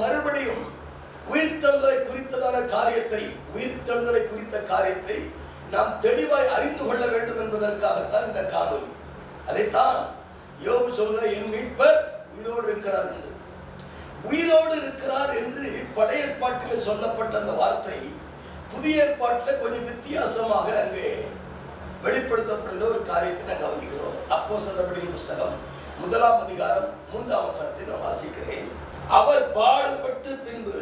மறுபடியும் உயிர்த்தெழுதலை குறித்ததான காரியத்தை, உயிர்த்தெழுதலை குறித்த காரியத்தை நாம் தெளிவாய் அறிந்து கொள்ள வேண்டும் என்பதற்காகத்தான் இந்த காணொலி. அதைத்தான் யோபு சொல்கிற, என் மீட்பர் உயிரோடு இருக்கிறார் என்று. உயிரோடு இருக்கிறார் என்று பழைய ஏற்பாட்டில் சொல்லப்பட்ட அந்த வார்த்தை புதிய ஏற்பாட்டில் கொஞ்சம் வித்தியாசமாக அங்கே வெளிப்படுத்தப்படுகிற ஒரு காரியத்தை நான் கவனிக்கிறோம். அப்போஸ்தலர் நடபடிகளின் புஸ்தகம் 1 அதிகாரம் 3 வசனத்தை நான் வாசிக்கிறேன். அவர் பாடுபட்டு பின்பு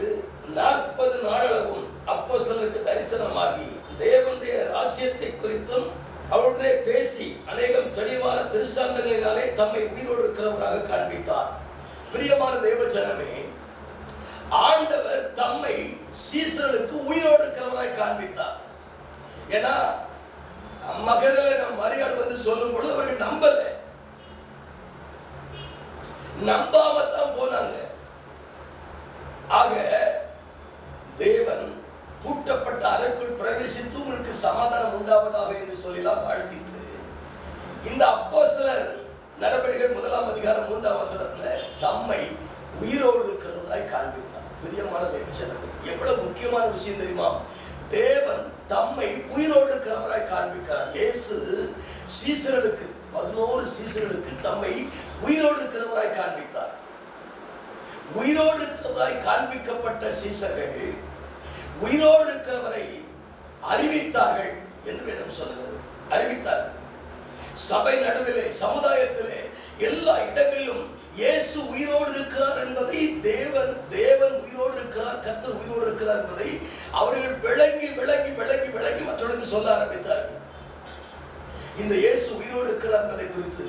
40 நாளளவும் அப்போஸ்தலருக்கு தரிசனமாகி தேவனுடைய ராஜ்யத்தை குறித்தும் அவருடைய பேசி அநேகம் தெளிவான திருஷ்டாந்தங்களினாலே தம்மை உயிரோடு இருக்கிறவராக காண்பித்தார். பிரியமான தேவ ஜனமே, ஆண்டவர் தம்மை சீசர்களுக்கு உயிரோடு இருக்கிறவராய் காண்பித்தார். ஏன்னா மகதலேனா நம் மரியாள் வந்து சொல்லும் பொழுது அவர்கள் நம்பாமத்தான் போனாங்க. ஆக தேவன் பூட்டப்பட்ட அறைக்குள் பிரவேசித்து உங்களுக்கு சமாதானம் உண்டாவதாக என்று சொல்லலாம் வாழ்த்திட்டு, இந்த அப்போஸ்தலர் நடபடிகள் 1 அதிகாரம் 3 வசனத்துல தம்மை உயிரோடு இருக்கிறதாய் காண்பித்தார். பிரியமான தேவஜனமே, எவ்வளவு முக்கியமான விஷயம் தெரியுமா? தேவன் தம்மை உயிரோடு இருக்கிறவராய் காண்பிக்கிறார். இயேசு சீசர்களுக்கு 11 சீசர்களுக்கு தம்மை உயிரோடு இருக்கிறவராய் காண்பித்தார். உயிரோடு இருக்கிறவராய் காண்பிக்கப்பட்ட சீசர்கள் உயிரோடு இருக்கிறவரை அறிவித்தார்கள் என்று வேதம் சொல்கிறது. அறிவித்தார்கள். சபை நடுவிலே, சமுதாயத்திலே, எல்லா இடங்களிலும் இயேசு உயிரோடு இருக்கிறார் என்பதை, தேவன் உயிரோடு இருக்கிறார், கர்த்தர் உயிரோடு இருக்கிறார் என்பதை அவர்கள் விளங்கி விளங்கி விளங்கி விளங்கி மற்றவர்களுக்கு சொல்ல ஆரம்பித்தார்கள். இந்த இயேசு உயிரோடு இருக்கிறார் என்பதை குறித்து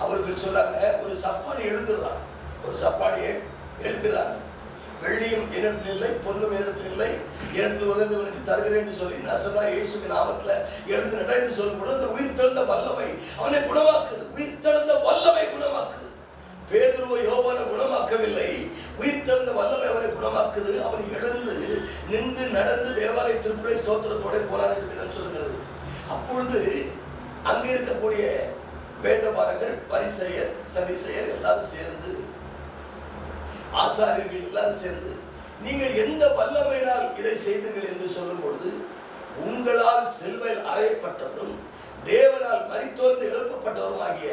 அவர்கள் சொன்னாங்க. ஒரு சப்பானி எழுந்துடுறான், ஒரு சப்பானியை எழுப்புகிறாங்க. வெள்ளியும் என்னிடத்தில் இல்லை, பொன்னும் என்னிடத்தில் இல்லை, என்னிடத்தில் உள்ளது உனக்கு தருகிறேன் என்று சொல்லி நசரா இயேசுவின் நாமத்தில் எழுந்து நட என்று சொல்லும்போது அந்த உயிர்த்தெழுந்த வல்லமை அவனை குணமாக்குது. உயிர்த்தெழுந்த வல்லமை குணமாக்குது. பேதுருவ யோவானை குணமாக்கவில்லை, உயிர்த்தெழுந்த வல்லமை அவனை குணமாக்குது. அவன் எழுந்து நின்று நடந்து தேவாலயத்திற்குள்ளே ஸ்தோத்திரத்தோட போனார் என்று விதம் சொல்கிறது. அப்பொழுது அங்கே இருக்கக்கூடிய வேதபாரகர், பரிசேயர், சதிசேயர் எல்லாரும் சேர்ந்து, ஆசாரியர்கள் எல்லாரும் சேர்ந்து, நீங்கள் எந்த வல்லமையினால் இதை செய்தீர்கள் என்று சொல்லும் பொழுது, உங்களால் சிலுவையில் அறையப்பட்டவரும் தேவனால் மரித்தோர்ந்து எழுப்பப்பட்டவரும் ஆகிய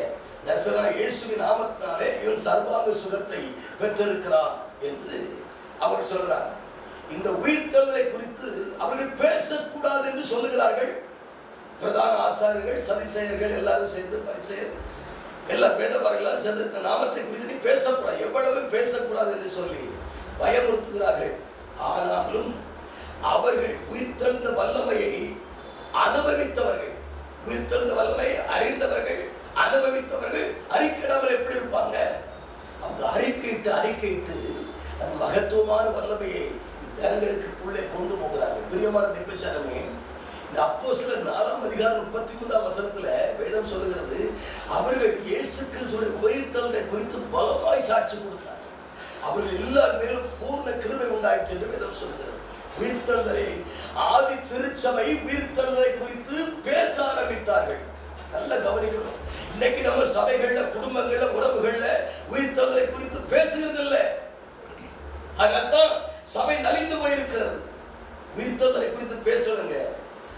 நசரா இயேசுவின் நாமத்தினாலே இவன் சர்வாங்க சுகத்தை பெற்றிருக்கிறான் என்று அவர் சொல்றார். இந்த உயிர்த்தெழுதலை குறித்து அவர்கள் பேசக்கூடாது என்று சொல்லுகிறார்கள். பிரதான ஆசாரியர்கள், சதிசேயர்கள் எல்லாரும் சேர்ந்து, பரிசேயர் எல்லா வேதபாரர்களாக சேர்ந்து இந்த நாமத்தை குறித்து நீ பேசக்கூடாது, எவ்வளவு பேசக்கூடாது என்று சொல்லி பயமுறுத்துகிறார்கள். ஆனாலும் அவர்கள் உயிர்த்தெழுந்த வல்லமையை அனுபவித்தவர்கள், உயிர்த்தெழுந்த வல்லமையை அறிந்தவர்கள், அனுபவித்தவர்கள் அறிக்கையிடாமல் எப்படி இருப்பாங்க? அவங்க அறிக்கையிட்டு அந்த மகத்துவமான வல்லமையை ஜனங்களுக்குள்ளே கொண்டு போகிறார்கள். பிரியமான தேவஜனமே, இந்த அப்போஸ்தலர் 4 அதிகாரம் 33 வசனத்துல வேதம் சொல்லுகிறது, அவர்கள் இயேசு கிறிஸ்துவின் உயிர்த்தெழுதலை குறித்து பலமாய் சாட்சி கொடுத்தார். அவர்கள் எல்லார் மேலும் பூர்ண கிருபை உண்டாயிற்று என்று வேதம் சொல்லுகிறது. உயிர்த்தெழுதலை, ஆதி திருச்சபை உயிர்த்தெழுதலை குறித்து பேச ஆரம்பித்தார்கள். நல்ல கவனிக்கணும். இன்னைக்கு நம்ம சபைகள்ல, குடும்பங்கள்ல, உறவுகள்ல உயிர்த்தெழுதலை குறித்து பேசுகிறது இல்லை. அதனால்தான் சபை நலிந்து போயிருக்கிறது. உயிர்த்தெழுதலை குறித்து பேசணுங்க.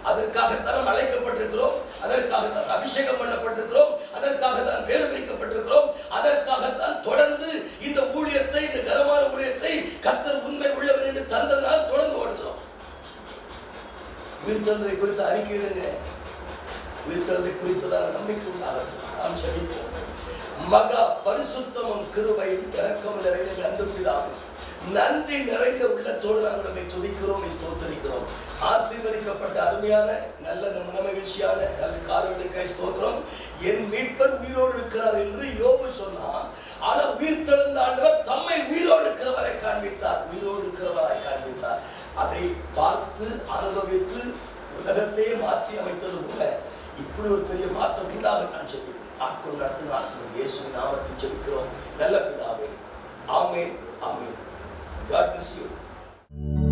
அதற்காகத்தான் அழைக்கப்பட்டிருக்கிறோம், அதற்காகத்தான் அபிஷேகம் பண்ணப்பட்டிருக்கிறோம், அதற்காகத்தான் வேறு வைக்கப்பட்டிருக்கிறோம், அதற்காகத்தான் தொடர்ந்து இந்த ஊழியத்தை, இந்த கனமான ஊழியத்தை கர்த்தர் உண்மை உள்ளவர் என்று தந்ததனால் தொடர்ந்து ஓடுகிறோம். உயிர்த்தெழுதலை குறித்து அறிக்கையிடுங்க. உயிர்த்தெழுதலை குறித்ததான நம்பிக்கை உண்டாகட்டும். நாம் செபிப்போம். மகா பரிசுத்தமும் கிருபையும் இரக்கமும் நிறைந்த அன்பு பிதாவே, நன்றி நிறைந்த உள்ளத்தோடு நாங்கள் நம்மை துதிக்கிறோம், ஸ்தோத்தரிக்கிறோம். ஆசீர்வதிக்கப்பட்ட அருமையான நல்ல மனமகிழ்ச்சியான நல்ல காரியங்களுக்காய் ஸ்தோத்திரம். என் மீட்பர் உயிரோடு இருக்கிறார் என்று யோபு சொன்னார். ஆனால் உயிர்த்தெழுந்த ஆண்டவர் தம்மை உயிரோடு இருக்கிறவராய் காண்பித்தார், உயிரோடு இருக்கிறவராய் காண்பித்தார். அதை பார்த்து அனுபவித்து உலகத்தையே மாற்றி அமைத்தது போல இப்படி ஒரு பெரிய மாற்றம் உண்டாக நான் சொல்கிறேன். ஆட்கொண்டு நடத்தின ஆசீர்வாதம் இயேசுவின் நாமத்தில் ஜெபிக்கிறோம் நல்ல பிதாவே. ஆமென், ஆமென். God bless you.